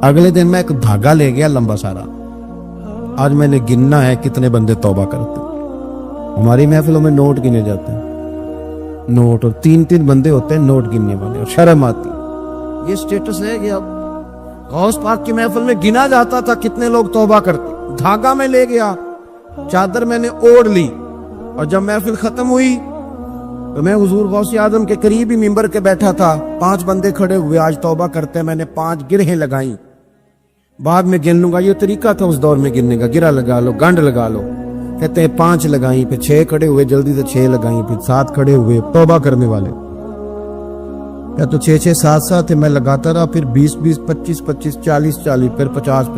اگلے دن میں ایک دھاگا لے گیا لمبا سارا, آج میں نے گننا ہے کتنے بندے توبہ کرتے. ہماری محفلوں میں نوٹ گنے جاتے ہیں, نوٹ, اور 3 بندے ہوتے ہیں نوٹ گننے والے, اور شرم آتی. یہ سٹیٹس ہے کہ اب غوث پاک کی محفل میں گنا جاتا تھا کتنے لوگ توبہ کرتے. دھاگا میں لے گیا, چادر میں نے اوڑھ لی, اور جب محفل ختم ہوئی تو میں حضور غوث اعظم کے قریب ہی ممبر کے بیٹھا تھا. 5 بندے کھڑے ہوئے, آج توبہ کرتے ہیں. میں نے 5 گرہیں لگائیں, بعد میں گن لوں گا, یہ طریقہ تھا اس دور میں گننے کا, گرہ لگا لو, گنڈ لگا لو. کہتے ہیں 5 لگائیں, پھر 6 کھڑے ہوئے, جلدی سے 6 لگائیں, پھر 7 کھڑے ہوئے توبہ کرنے والے. یا تو 6 7 میں لگاتا رہا, پھر 20 25 40 پھر 50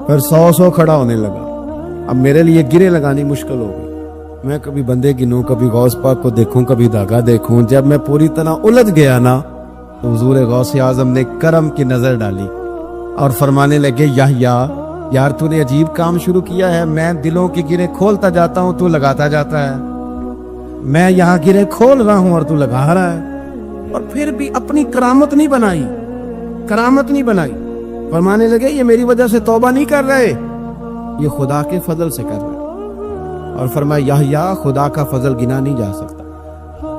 پھر 100 کھڑا ہونے لگا. اب میرے لیے گرے لگانی مشکل ہو گئی. میں کبھی بندے گنوں, کبھی غوث پاک کو دیکھوں, کبھی دھاگا دیکھوں. جب میں پوری طرح الجھ گیا نا, تو حضور غوث اعظم نے کرم کی نظر ڈالی اور فرمانے لگے, یحییٰ یار تو نے عجیب کام شروع کیا ہے, میں دلوں کی گریں کھولتا جاتا ہوں, تو لگاتا جاتا ہے. میں یہاں گرے کھول رہا ہوں اور تو لگا رہا ہے، اور پھر بھی اپنی کرامت نہیں بنائی، کرامت نہیں بنائی. فرمانے لگے یہ میری وجہ سے توبہ نہیں کر رہے، یہ خدا کے فضل سے کر رہے. اور فرمایا یحییٰ خدا کا فضل گنا نہیں جا سکتا،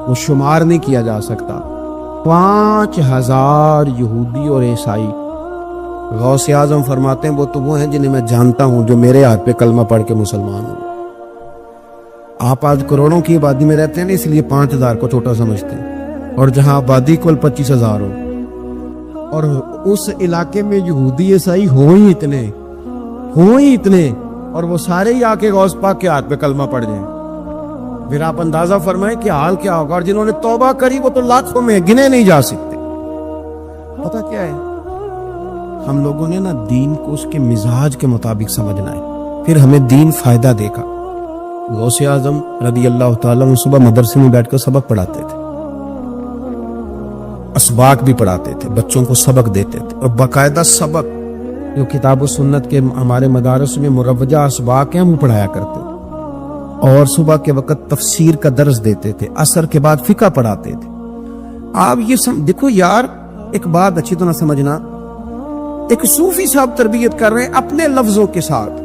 وہ شمار نہیں کیا جا سکتا. 5000 یہودی اور عیسائی. غوث اعظم فرماتے ہیں وہ ہیں جنہیں میں جانتا ہوں جو میرے ہاتھ پہ کلمہ پڑھ کے مسلمان ہوں. آپ آج کروڑوں کی آبادی میں رہتے ہیں نا، اس لیے 5000 کو چھوٹا سمجھتے ہیں، اور جہاں آبادی کل 25,000 ہو، اور اس علاقے میں یہودی عیسائی ہوں ہی اتنے، اور وہ سارے ہی آ کے غوث پاک کے ہاتھ پہ کلمہ پڑھ جائیں. پھر آپ اندازہ فرمائیں کہ حال کیا ہوگا. اور جنہوں نے توبہ کری وہ تو لاکھوں میں گنے نہیں جا سکتے. پتہ کیا ہے، ہم لوگوں نے نا دین کو اس کے مزاج کے مطابق سمجھنا ہے، پھر ہمیں دین فائدہ دے گا. غوث اعظم رضی اللہ تعالیٰ عنہ صبح مدرسے میں بیٹھ کر سبق پڑھاتے تھے، اسباق بھی پڑھاتے تھے، بچوں کو سبق دیتے تھے، اور باقاعدہ سبق جو کتاب و سنت کے ہمارے مدارس میں مروجہ اسباق ہیں وہ پڑھایا کرتے تھے. اور صبح کے وقت تفسیر کا درس دیتے تھے، عصر کے بعد فقہ پڑھاتے تھے. آپ یہ دیکھو یار، ایک بات اچھی طرح سمجھنا، ایک صوفی صاحب تربیت کر رہے ہیں اپنے لفظوں کے ساتھ،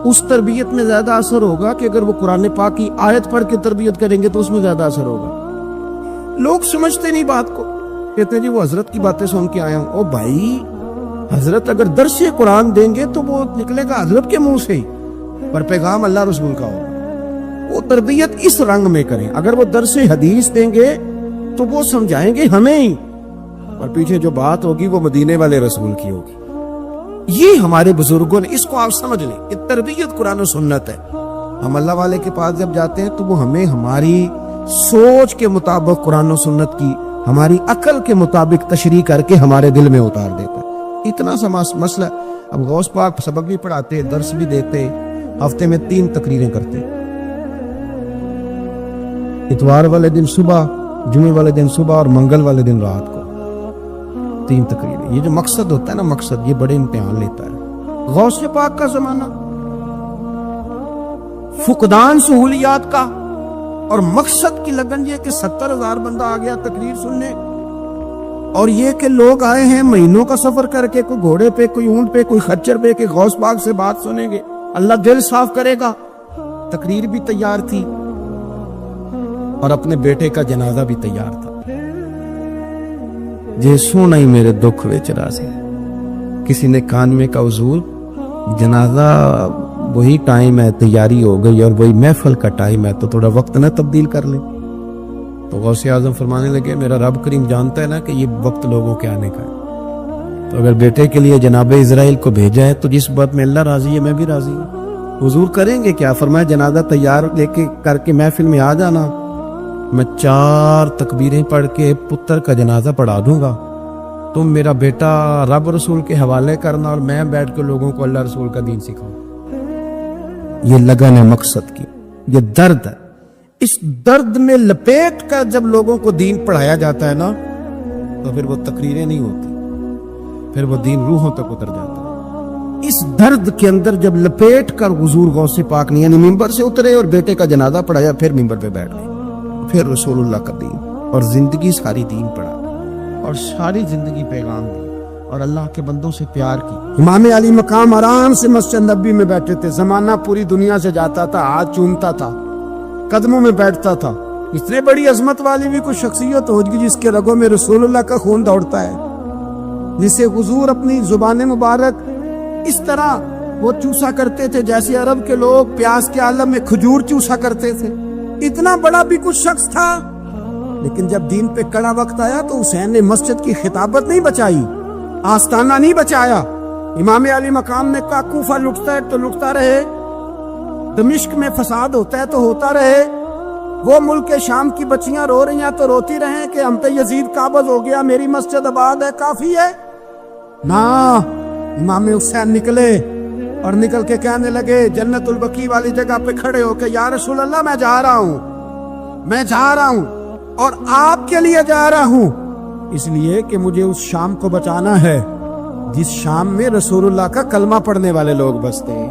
اس تربیت میں زیادہ اثر ہوگا کہ اگر وہ قرآن پاک کی آیت پڑھ کے تربیت کریں گے تو اس میں زیادہ اثر ہوگا. لوگ سمجھتے نہیں بات کو، کہتے ہیں جی وہ حضرت کی باتیں سن کے آیا ہوں. او بھائی، حضرت اگر درس قرآن دیں گے تو وہ نکلے گا حضرت کے منہ سے ہی، پر پیغام اللہ رسول کا ہوگا. وہ تربیت اس رنگ میں کریں. اگر وہ درس حدیث دیں گے تو وہ سمجھائیں گے ہمیں ہی، اور پیچھے جو بات ہوگی وہ مدینے والے رسول کی ہوگی. یہ ہمارے بزرگوں نے، اس کو آپ سمجھ لیں کہ تربیت قرآن و سنت ہے. ہم اللہ والے کے پاس جب جاتے ہیں تو وہ ہمیں ہماری سوچ کے مطابق قرآن و سنت کی، ہماری عقل کے مطابق تشریح کر کے ہمارے دل میں اتار دیتا ہے. اتنا سا مسئلہ. اب غوث پاک سبق بھی پڑھاتے، درس بھی دیتے، ہفتے میں 3 تقریریں کرتے، اتوار والے دن صبح، جمعے والے دن صبح، اور منگل والے دن رات کو 3 تقریریں. یہ جو مقصد ہوتا ہے نا، مقصد یہ بڑے امتحان لیتا ہے. غوث پاک کا زمانہ، فقدان سہولیات کا، اور مقصد کی لگن یہ کہ 70,000 بندہ آ گیا تقریر سننے، اور یہ کہ لوگ آئے ہیں مہینوں کا سفر کر کے، کوئی گھوڑے پہ، کوئی اونٹ پہ، کوئی خچر پہ، کہ غوث پاک سے بات سنیں گے، اللہ دل صاف کرے گا. تقریر بھی تیار تھی، اور اپنے بیٹے کا جنازہ بھی تیار تھا. جے سونا ہی میرے دکھ وچ راضی. کسی نے کان میں کہا حضور جنازہ وہی ٹائم ہے، تیاری ہو گئی، اور وہی محفل کا ٹائم ہے، تو تھوڑا وقت نہ تبدیل کر لیں. تو غوث اعظم فرمانے لگے میرا رب کریم جانتا ہے نا کہ یہ وقت لوگوں کے آنے کا ہے، تو اگر بیٹے کے لیے جناب اسرائیل کو بھیجا ہے تو جس بات میں اللہ راضی ہے میں بھی راضی ہوں. حضور کریں گے کیا؟ فرمایا جنازہ تیار لے کے کر کے محفل میں آ جانا، میں 4 تکبیریں پڑھ کے پتر کا جنازہ پڑھا دوں گا، تم میرا بیٹا رب رسول کے حوالے کرنا، اور میں بیٹھ کے لوگوں کو اللہ رسول کا دین سکھاؤں. یہ لگن ہے مقصد کی، یہ درد ہے. اس درد میں لپیٹ کر جب لوگوں کو دین پڑھایا جاتا ہے نا، تو پھر وہ تقریریں نہیں ہوتی، پھر وہ دین روحوں تک اتر جاتا ہے. اس درد کے اندر جب لپیٹ کر حضور غوث پاک نے یعنی ممبر سے اترے اور بیٹے کا جنازہ پڑھایا، پھر ممبر پہ بیٹھ گئے، پھر رسول اللہ کا دین، اور زندگی ساری دین پڑھا، اور ساری زندگی پیغام دی، اور اللہ کے بندوں سے پیار کی. امام علی مقام آرام سے مسجد نبی میں بیٹھے تھے، زمانہ پوری دنیا سے جاتا تھا، ہاتھ چومتا تھا، قدموں میں بیٹھتا تھا. اتنے بڑی عظمت والی بھی کوئی شخصیت ہوگی جس کے رگوں میں رسول اللہ کا خون دوڑتا ہے، جسے حضور اپنی زبان مبارک اس طرح وہ چوسا کرتے تھے جیسے عرب کے لوگ پیاس کے عالم میں کھجور چوسا کرتے تھے. اتنا بڑا بھی کچھ شخص تھا، لیکن جب دین پہ کڑا وقت آیا تو حسین نے مسجد کی خطابت نہیں بچائی، آستانہ نہیں بچایا. امام علی مقام نے کہا کوفہ لٹتا ہے تو لٹتا رہے، دمشق میں فساد ہوتا ہے تو ہوتا رہے، وہ ملک شام کی بچیاں رو رہی ہیں تو روتی رہیں کہ ہم پہ یزید قابض ہو گیا، میری مسجد آباد ہے، کافی ہے نا. امام حسین نکلے اور نکل کے کہنے لگے جنت البقیع والی جگہ پہ کھڑے ہو کے یا رسول اللہ میں جا رہا ہوں اور آپ کے لیے جا رہا ہوں، اس لیے کہ مجھے اس شام کو بچانا ہے جس شام میں رسول اللہ کا کلمہ پڑھنے والے لوگ بستے ہیں.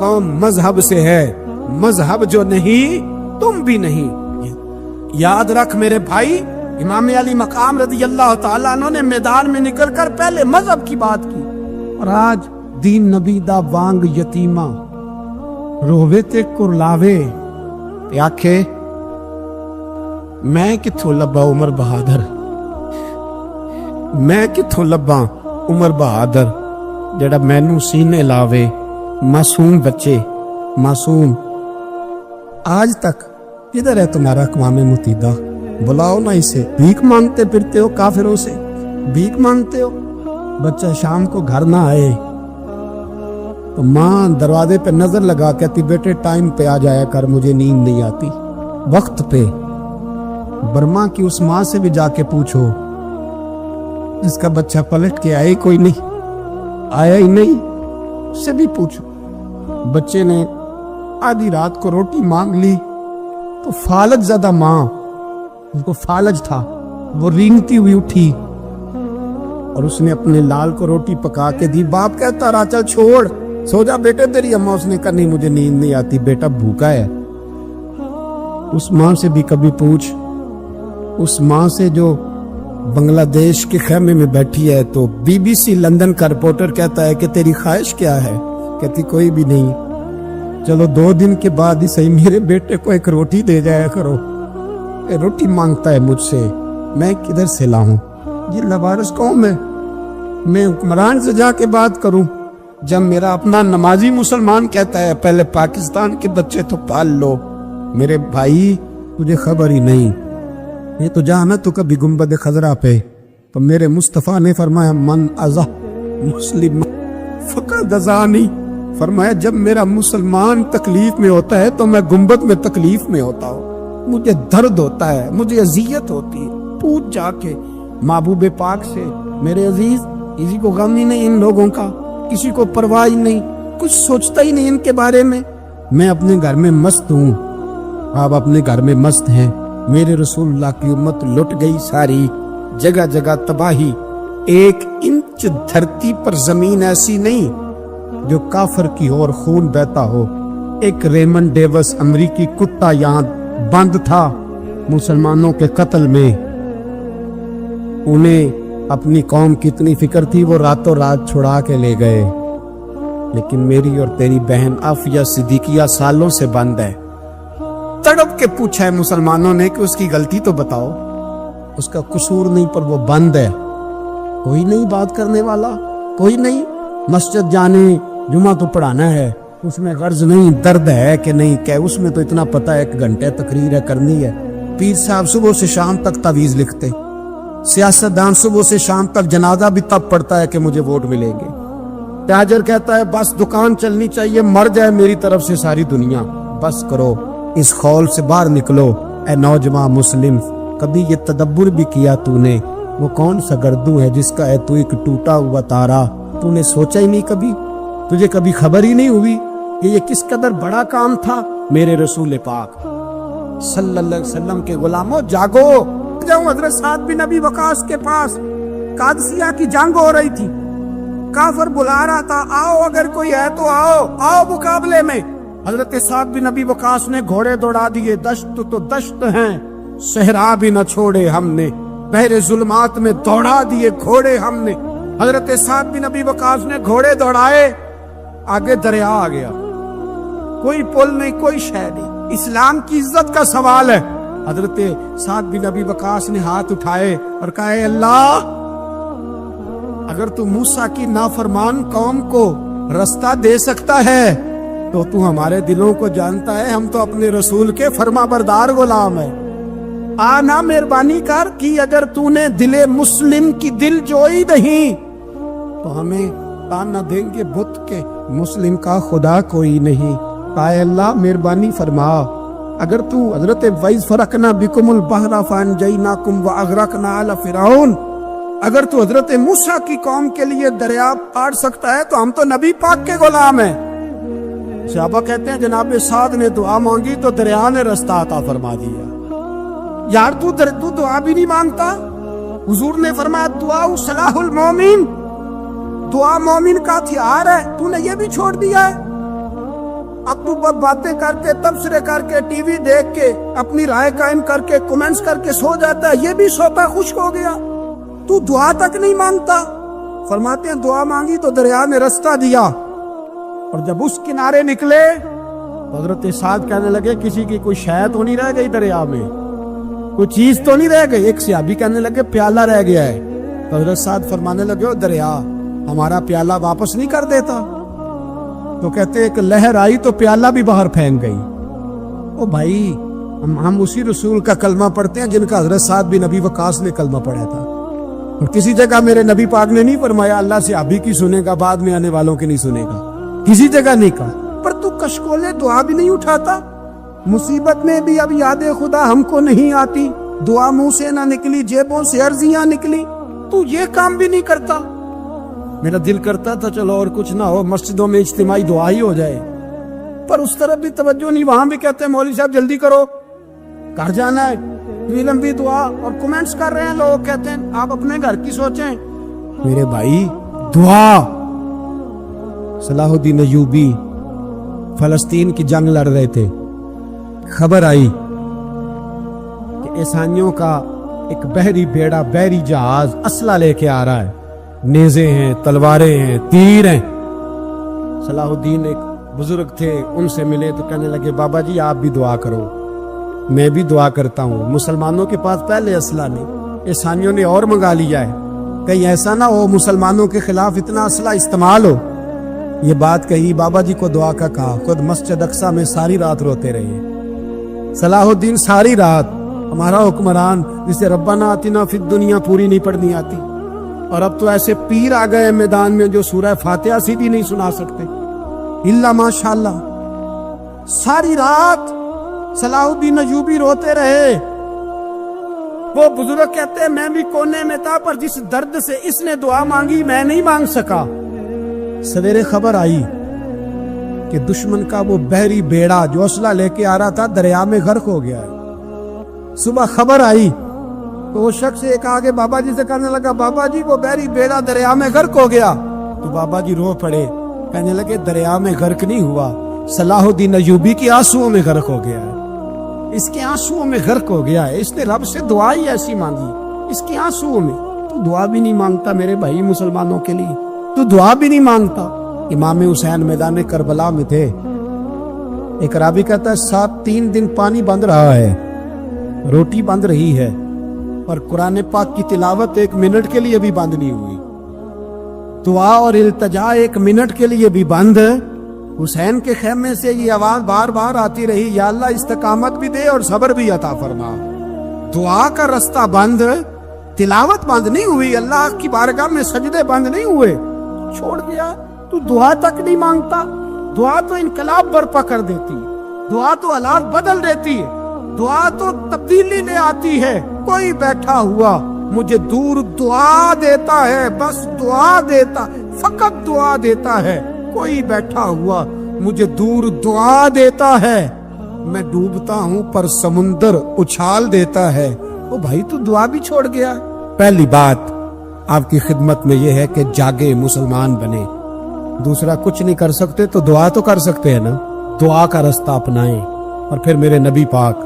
قوم مذہب سے ہے، مذہب جو نہیں تم بھی نہیں۔ یاد رکھ میرے بھائی، امام علی مقام رضی اللہ تعالیٰ عنہ نے میدان میں نکل کر پہلے مذہب کی بات کی، اور آج دین نبی دا وانگ یتیمہ رووے تے کرلاوے تے آکھے میں کتھوں لبا عمر بہادر، میں کتھوں لبا عمر بہادر جڑا مینوں سینے لاوے، معصوم بچے معصوم۔ آج تک کدھر ہے تمہارا اقوام متحدہ؟ بلاؤ نا اسے۔ بھیک مانگتے پھرتے ہو کافروں سے، بھیک مانگتے ہو۔ بچہ شام کو گھر نہ آئے تو ماں دروازے پہ نظر لگا کہتی بیٹے ٹائم پہ آ جایا کر، مجھے نیند نہیں آتی، وقت پہ۔ برما کی اس ماں سے بھی جا کے پوچھو اس کا بچہ پلٹ کے آئے کوئی نہیں، آیا ہی نہیں، اس سے بھی پوچھو۔ بچے نے آدھی رات کو روٹی مانگ لی تو فالج زدہ ماں، اس کو فالج تھا، وہ رینگتی ہوئی اٹھی اور اس نے اپنے لال کو روٹی پکا کے دی۔ باپ کہتا رہا چل چھوڑ، سو جا بیٹے تیری اماں۔ اس نے کہا نہیں مجھے نیند نہیں آتی، بیٹا بھوکا ہے۔ اس ماں سے بھی کبھی پوچھ، اس ماں سے جو بنگلہ دیش کے خیمے میں بیٹھی ہے تو بی بی سی لندن کا رپورٹر کہتا ہے کہ تیری خواہش کیا ہے؟ کہتی کوئی بھی نہیں۔ چلو 2 دن کے بعد ہی صحیح میرے بیٹے کو ایک روٹی دے جایا کرو، روٹی مانگتا ہے مجھ سے، میں کدھر سے لاؤں؟ یہ لوارث قوم ہے، میں حکمران سے جا کے بات کروں جب میرا اپنا نمازی مسلمان کہتا ہے پہلے پاکستان کے بچے تو پال لو؟ میرے بھائی تجھے خبر ہی نہیں، یہ تو جانا تو کبھی گنبد خضرا پہ تو میرے مصطفیٰ نے فرمایا من ازا مسلم فقد ازانی، فرمایا جب میرا مسلمان تکلیف میں ہوتا ہے تو میں گنبد میں تکلیف میں ہوتا ہوں، مجھے درد ہوتا ہے، مجھے اذیت ہوتی ہے۔ پوچھ جا کے محبوب پاک سے، میرے عزیز کسی کو غم ہی نہیں ان لوگوں کا، کسی کو پرواہ ہی نہیں، کچھ سوچتا ہی نہیں ان کے بارے میں۔ میں اپنے گھر میں مست ہوں، آپ اپنے گھر میں مست ہیں۔ میرے رسول اللہ کی امت لٹ گئی ساری، جگہ جگہ تباہی، 1 انچ دھرتی پر زمین ایسی نہیں جو کافر کی اور خون بہتا ہو۔ ایک ریمن ڈیوس امریکی کتا یہاں بند تھا مسلمانوں کے قتل میں، انہیں اپنی قوم کی اتنی فکر تھی وہ راتوں رات چھڑا کے لے گئے، لیکن میری اور تیری بہن عافیہ صدیقیہ سالوں سے بند ہے۔ تڑپ کے پوچھا ہے مسلمانوں نے کہ اس کی غلطی تو بتاؤ، اس کا قصور نہیں پر وہ بند ہے، کوئی نہیں بات کرنے والا، کوئی نہیں۔ مسجد جانے جمعہ تو پڑھانا ہے، اس میں غرض نہیں درد ہے کہ نہیں کہ اس میں تو اتنا پتہ ہے 1 گھنٹے تقریر ہے کرنی ہے۔ پیر صاحب صبح سے شام تک تعویذ لکھتے، سیاستدان صبح سے شام تک جنازہ بھی تب پڑتا ہے کہ مجھے ووٹ ملیں گے۔ تاجر کہتا ہے بس دکان چلنی چاہیے، مر جائے میری طرف سے ساری دنیا، بس کرو، اس خول سے باہر نکلو۔ اے نوجوان مسلم، کبھی یہ تدبر بھی کیا تو نے وہ کون سا گردوں ہے جس کا ہے تو ایک ٹوٹا ہوا تارا؟ تو نے سوچا ہی نہیں کبھی، تجھے کبھی خبر ہی نہیں ہوئی کہ یہ کس قدر بڑا کام تھا؟ میرے رسول پاک صلی اللہ علیہ وسلم کے غلاموں جاگو۔ جاؤں حضرت سعد بن ابی وقاص کے پاس، قادسیہ کی جنگ ہو رہی تھی، کافر بلا رہا تھا آؤ اگر کوئی ہے تو آؤ، آؤ مقابلے میں۔ حضرت سعد بن ابی وقاص نے گھوڑے دوڑا دیے، دشت تو دشت ہیں، صحرا بھی نہ چھوڑے ہم نے، بحر ظلمات میں دوڑا دیے گھوڑے ہم نے۔ حضرت سعد بن ابی وقاص نے گھوڑے دوڑائے، آگے دریا آ گیا، کوئی پل نہیں، کوئی شے نہیں، اسلام کی عزت کا سوال ہے۔ حضرت سعد بن ابی وقاص نے ہاتھ اٹھائے اور کہا اے اللہ، اگر تو موسیٰ کی نافرمان قوم کو رستہ دے سکتا ہے تو تو ہمارے دلوں کو جانتا ہے، ہم تو اپنے رسول کے فرما بردار غلام ہیں۔ آنا مہربانی کر کہ اگر تو نے دل مسلم کی دل جوئی نہیں تو ہمیں تانا دیں گے بت کے مسلم کا خدا کوئی نہیں۔ اے اللہ مہربانی فرما، اگر تو حضرت وَإِذْ فَرَقْنَا بِكُمُ الْبَحْرَ فَأَنْجَيْنَاكُمْ وَأَغْرَقْنَا آلَ فِرْعَوْنَ، اگر تو حضرت موسیٰ کی قوم کے لیے دریا پار سکتا ہے تو ہم تو نبی پاک کے غلام ہیں۔ صحابہ کہتے ہیں جناب سعد نے دعا مانگی تو دریا نے رستہ عطا فرما دیا۔ یار تو دعا بھی نہیں مانگتا؟ حضور نے فرمایا دعا صلاح المومن، دعا مومن کا ہتھیار ہے، تو نے یہ بھی چھوڑ دیا ہے۔ اپنی باتیں کر کے تبصرے کر کے ٹی وی دیکھ کے اپنی رائے قائم کر کے کمنٹس کر کے سو جاتا ہے، یہ بھی سوتا خشک ہو گیا، تو دعا تک نہیں مانگتا۔ فرماتے ہیں دعا مانگی تو دریا نے رستہ دیا، اور جب اس کنارے نکلے حضرت سعد کہنے لگے کسی کی کوئی شے تو نہیں رہ گئی دریا میں، کوئی چیز تو نہیں رہ گئی۔ ایک صحابی کہنے لگے پیالہ رہ گیا ہے، تو حضرت سعد فرمانے لگے او دریا ہمارا پیالہ واپس نہیں کر دیتا؟ تو کہتے ایک لہر آئی تو پیالہ بھی باہر پھینک گئی۔ او بھائی ہم اسی رسول کا کلمہ پڑھتے ہیں جن کا حضرت سعد بن ابی وقاص نے کلمہ پڑھا تھا، اور کسی جگہ میرے نبی پاک نے نہیں فرمایا اللہ سے ابھی کی سنے گا بعد میں آنے والوں کی نہیں سنے گا، کسی جگہ نہیں کہا۔ پر تو کشکولے دعا بھی نہیں اٹھاتا، مصیبت میں بھی اب یاد خدا ہم کو نہیں آتی، دعا منہ سے نہ نکلی جیبوں سے عرضیاں نکلی، تو یہ کام بھی نہیں کرتا۔ میرا دل کرتا تھا چلو اور کچھ نہ ہو مسجدوں میں اجتماعی دعا ہی ہو جائے، پر اس طرف بھی توجہ نہیں، وہاں بھی کہتے ہیں مولوی صاحب جلدی کرو گھر جانا ہے، لمبی دعا، اور کمنٹس کر رہے ہیں لوگ، کہتے ہیں آپ اپنے گھر کی سوچیں۔ میرے بھائی دعا، صلاح الدین ایوبی فلسطین کی جنگ لڑ رہے تھے، خبر آئی کہ عیسائیوں کا ایک بحری بیڑا بحری جہاز اسلحہ لے کے آ رہا ہے، نیزے ہیں تلواریں ہیں تیر ہیں۔ صلاح الدین ایک بزرگ تھے، ان سے ملے تو کہنے لگے بابا جی آپ بھی دعا کرو، میں بھی دعا کرتا ہوں، مسلمانوں کے پاس پہلے اسلحہ نہیں، عیسائیوں نے اور منگا لیا ہے، کہیں ایسا نہ ہو مسلمانوں کے خلاف اتنا اسلحہ استعمال ہو۔ یہ بات کہی، بابا جی کو دعا کا کہا، خود مسجد اقصیٰ میں ساری رات روتے رہے۔ صلاح الدین ساری رات، ہمارا حکمران جسے ربنا آتنا فی الدنیا پوری نہیں پڑھنی آتی، اور اب تو ایسے پیر آ گئے میدان میں جو سورہ فاتحہ سیدھی نہیں سنا سکتے الا ماشاءاللہ۔ ساری رات صلاح الدین ایوبی روتے رہے۔ وہ بزرگ کہتے ہیں میں بھی کونے میں تھا، پر جس درد سے اس نے دعا مانگی میں نہیں مانگ سکا۔ سویرے خبر آئی کہ دشمن کا وہ بحری بیڑا جو اسلحہ لے کے آ رہا تھا دریا میں غرق ہو گیا ہے۔ صبح خبر آئی تو وہ شخص ایک آگے بابا جی سے کہنے لگا بابا جی وہ بحری بیڑا دریا میں غرق ہو گیا، تو بابا جی رو پڑے، کہنے لگے دریا میں غرق نہیں ہوا، صلاح الدین ایوبی کی آنسوؤں میں غرق ہو گیا ہے، اس کے آنسوؤں میں غرق ہو گیا ہے، اس نے رب سے دعا ہی ایسی مانگی اس کے آنسوؤں میں۔ تو دعا بھی نہیں مانگتا میرے بھائی مسلمانوں کے لیے، تو دعا بھی نہیں مانگتا۔ امام حسین میدان کربلا میں تھے، ایک راوی کہتا ہے 3 دن پانی بند رہا ہے، روٹی بند رہی ہے، اور قرآن پاک کی تلاوت 1 منٹ کے لیے بھی بند نہیں ہوئی، دعا اور التجا 1 منٹ کے لیے بھی بند۔ حسین کے خیمے سے یہ آواز بار بار آتی رہی، یا اللہ استقامت بھی دے اور صبر بھی عطا فرما۔ دعا کا رستہ بند، تلاوت بند نہیں ہوئی، اللہ کی بارگاہ میں سجدے بند نہیں ہوئے، چھوڑ دیا۔ تو دعا تک نہیں مانگتا، دعا تو انقلاب برپا کر دیتی ہے، دعا تو حالات بدل دیتی ہے، دعا تو تبدیلی لے آتی ہے۔ کوئی بیٹھا ہوا مجھے دور دعا دیتا ہے، بس دعا دیتا، فقط دعا دیتا ہے۔ کوئی بیٹھا ہوا مجھے دور دعا دیتا ہے، میں ڈوبتا ہوں پر سمندر اچھال دیتا ہے۔ او بھائی تو دعا بھی چھوڑ گیا۔ پہلی بات آپ کی خدمت میں یہ ہے کہ جاگے مسلمان بنے، دوسرا کچھ نہیں کر سکتے تو دعا تو کر سکتے ہیں نا، دعا کا رستہ اپنائیں۔ اور پھر میرے نبی پاک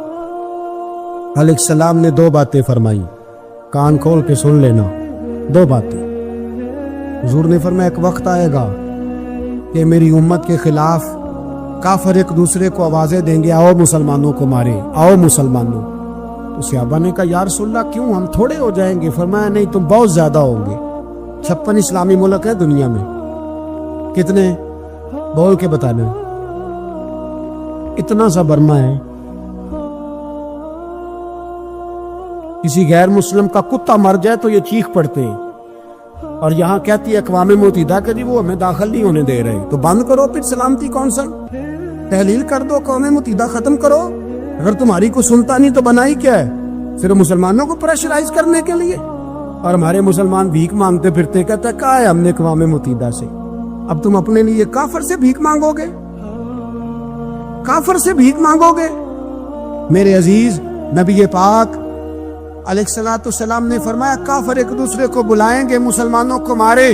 علیہ السلام نے 2 باتیں فرمائی، کان کھول کے سن لینا، 2 باتیں۔ حضور نے فرمایا ایک وقت آئے گا کہ میری امت کے خلاف کافر ایک دوسرے کو آوازیں دیں گے، آؤ مسلمانوں کو مارے، آؤ مسلمانوں۔ تو صحابہ نے کہا یا رسول اللہ کیوں، ہم تھوڑے ہو جائیں گے؟ فرمایا نہیں، تم بہت زیادہ ہوں گے۔ 56 اسلامی ملک ہے دنیا میں، کتنے بول کے بتانا؟ اتنا سا برما ہے، کسی غیر مسلم کا کتا مر جائے تو یہ چیخ پڑتے ہیں، اور یہاں کہتی ہے اقوام متحدہ کہ جی وہ ہمیں داخل نہیں ہونے دے رہے، تو بند کرو پھر سلامتی کونسل، تحلیل کر دو، اقوام متحدہ ختم کرو۔ اگر تمہاری کو سنتا نہیں تو بنائی کیا ہے؟ صرف مسلمانوں کو پریشرائز کرنے کے لیے، اور ہمارے مسلمان بھیک مانگتے پھرتے، کہتا ہے کہا ہے ہم نے اقوام متحدہ سے۔ اب تم اپنے لیے کافر سے بھیک مانگو گے، کافر سے بھیک مانگو گے؟ میرے عزیز نبی پاک علیہ السلام نے فرمایا کافر ایک دوسرے کو بلائیں گے مسلمانوں کو مارے،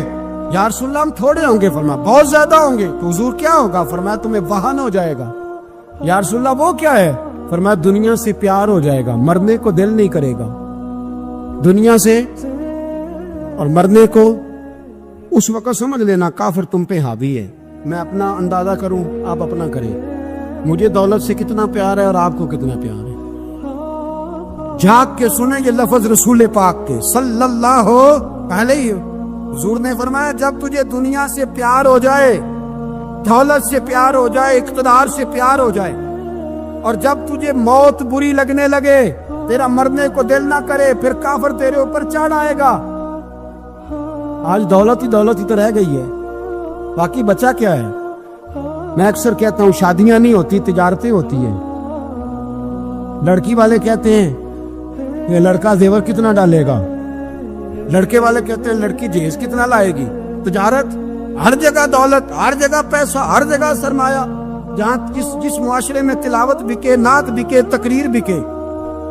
یا رسول اللہ ہم تھوڑے ہوں گے، فرمایا بہت زیادہ ہوں گے. تو حضور کیا ہوگا؟ فرمایا تمہیں وہن ہو جائے گا. یا رسول اللہ وہ کیا ہے؟ فرمایا دنیا سے پیار ہو جائے گا، مرنے کو دل نہیں کرے گا دنیا سے. اور مرنے کو اس وقت سمجھ لینا کافر تم پہ حاوی ہے. میں اپنا اندازہ کروں، آپ اپنا کریں. مجھے دولت سے کتنا پیار ہے اور آپ کو کتنا پیار ہے. جھانک کے سنیں یہ لفظ رسول پاک کے صلی اللہ پہلے ہی حضور نے فرمایا جب تجھے دنیا سے پیار ہو جائے، دولت سے پیار ہو جائے، اقتدار سے پیار ہو جائے، اور جب تجھے موت بری لگنے لگے، تیرا مرنے کو دل نہ کرے، پھر کافر تیرے اوپر چڑھ آئے گا. آج دولت ہی تو رہ گئی ہے، باقی بچا کیا ہے؟ میں اکثر کہتا ہوں شادیاں نہیں ہوتی، تجارتیں ہوتی ہیں. لڑکی والے کہتے ہیں یہ لڑکا زیور کتنا ڈالے گا، لڑکے والے کہتے ہیں لڑکی جہیز کتنا لائے گی. تجارت، ہر جگہ دولت، ہر جگہ پیسہ، ہر جگہ سرمایہ. جہاں جس معاشرے میں تلاوت بکے، نعت بکے، تقریر بکے،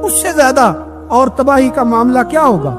اس سے زیادہ اور تباہی کا معاملہ کیا ہوگا؟